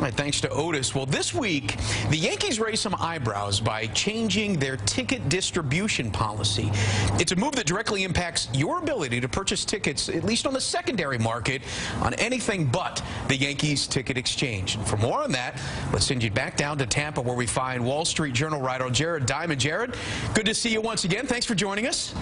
All right, thanks to Otis. Well, this week, the Yankees raised some eyebrows by changing their ticket distribution policy. It's a move that directly impacts your ability to purchase tickets, at least on the secondary market, on anything but the Yankees ticket exchange. And for more on that, let's send you back down to Tampa, where we find Wall Street Journal writer Jared Diamond. Jared, good to see you once again. Thanks for joining us.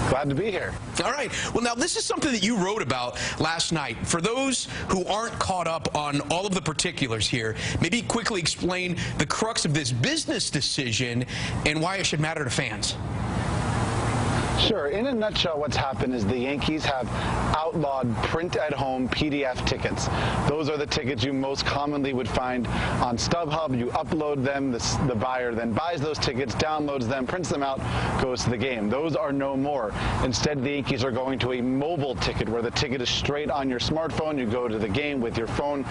Glad to be here. All right. Well, now, this is something that you wrote about last night. For those who aren't caught up on all of the particulars here, maybe quickly explain the crux of this business decision and why it should matter to fans. Sure. In a nutshell, what's happened is the Yankees have outlawed print-at-home PDF tickets. Those are the tickets you most commonly would find on StubHub. You upload them, the buyer then buys those tickets, downloads them, prints them out, goes to the game. Those are no more. Instead, the Yankees are going to a mobile ticket where the ticket is straight on your smartphone. You go to the game with your phone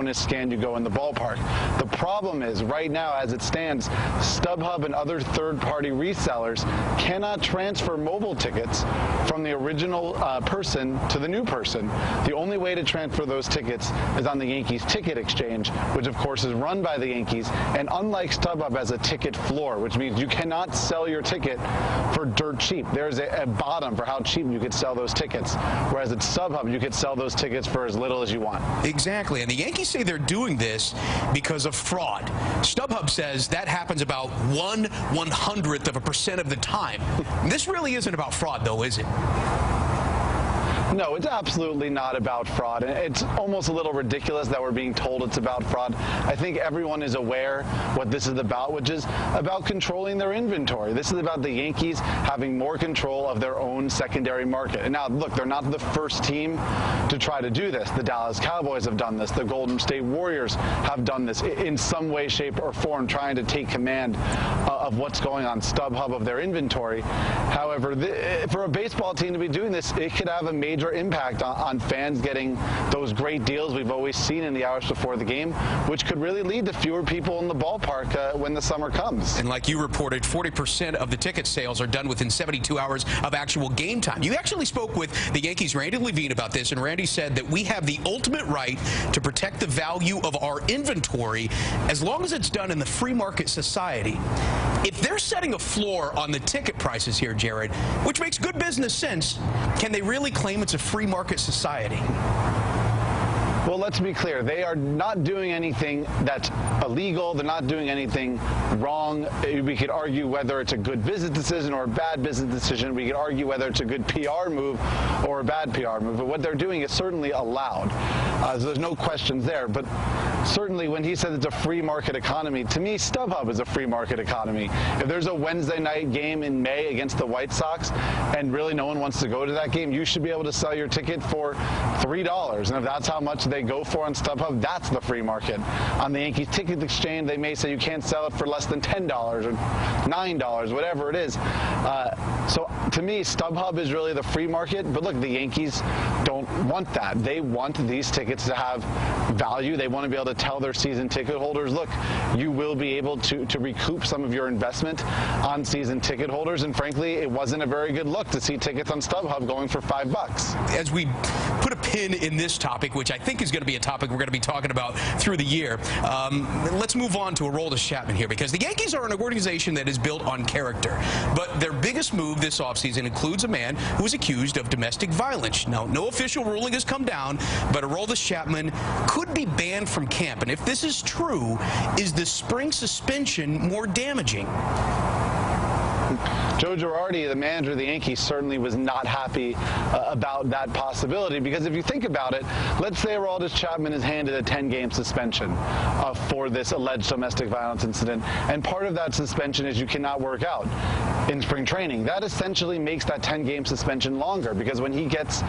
is scanned, you go in the ballpark. The problem is, right now, as it stands, StubHub and other third-party resellers cannot transfer mobile tickets from the original person to the new person. The only way to transfer those tickets is on the Yankees ticket exchange, which of course is run by the Yankees, and unlike StubHub, has a ticket floor, which means you cannot sell your ticket for dirt cheap. There's a bottom for how cheap you could sell those tickets, whereas at StubHub you could sell those tickets for as little as you want. Exactly, and the Yankees say they're doing this because of fraud. StubHub says that happens about 1/100% of the time. This really isn't about fraud, though, is it? No, it's absolutely not about fraud. It's almost a little ridiculous that we're being told it's about fraud. I think everyone is aware what this is about, which is about controlling their inventory. This is about the Yankees having more control of their own secondary market. And now, look, they're not the first team to try to do this. The Dallas Cowboys have done this. The Golden State Warriors have done this in some way, shape, or form, trying to take command of what's going on StubHub of their inventory. However, for a baseball team to be doing this, it could have a major impact on fans getting those great deals we've always seen in the hours before the game, which could really lead to fewer people in the ballpark when the summer comes. And like you reported, 40% of the ticket sales are done within 72 hours of actual game time. You actually spoke with the Yankees' Randy Levine about this, and Randy said that we have the ultimate right to protect the value of our inventory as long as it's done in the free market society. If they're setting a floor on the ticket prices here, Jared, which makes good business sense, can they really claim it's a free market society? Well, let's be clear. They are not doing anything that's illegal. They're not doing anything wrong. We could argue whether it's a good business decision or a bad business decision. We could argue whether it's a good PR move or a bad PR move. But what they're doing is certainly allowed. So there's no questions there. But certainly when he said it's a free market economy, to me, StubHub is a free market economy. If there's a Wednesday night game in May against the White Sox and really no one wants to go to that game, you should be able to sell your ticket for $3. And if that's how much they go for on StubHub, that's the free market. On the Yankees ticket exchange, they may say you can't sell it for less than $10 or $9, whatever it is. So to me, StubHub is really the free market. But look, the Yankees don't want that. They want these tickets to have value. They want to be able to tell their season ticket holders, look, you will be able to recoup some of your investment on season ticket holders. And frankly, it wasn't a very good look to see tickets on StubHub going for $5. As we put a pin in this topic, which I think is going to be a topic we're going to be talking about through the year, let's move on to Aroldis Chapman here, because the Yankees are an organization that is built on character. But their biggest move this offseason includes a man who is accused of domestic violence. Now, no official ruling has come down, but Aroldis Chapman could be banned from camp. And if this is true, is the spring suspension more damaging? Joe Girardi, the manager of the Yankees, certainly was not happy about that possibility, because if you think about it, let's say Aroldis Chapman is handed a 10-game suspension for this alleged domestic violence incident, and part of that suspension is you cannot work out in spring training. That essentially makes that 10-game suspension longer, because when he gets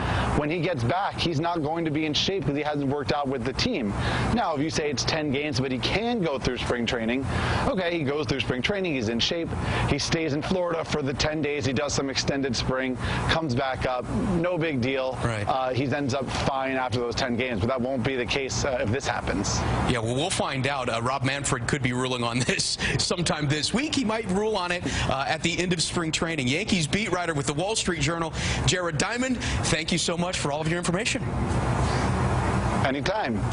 back, he's not going to be in shape because he hasn't worked out with the team. Now, if you say it's 10 games, but he can go through spring training, okay, he goes through spring training, he's in shape, he stays in Florida for the 10 days, he does some extended spring, comes back up, no big deal. Right. He ends up fine after those 10 games, but that won't be the case if this happens. Yeah, well, we'll find out. Rob Manfred could be ruling on this sometime this week. He might rule on it at the end of spring training. Yankees beat writer with the Wall Street Journal, Jared Diamond, thank you so much for all of your information. Anytime.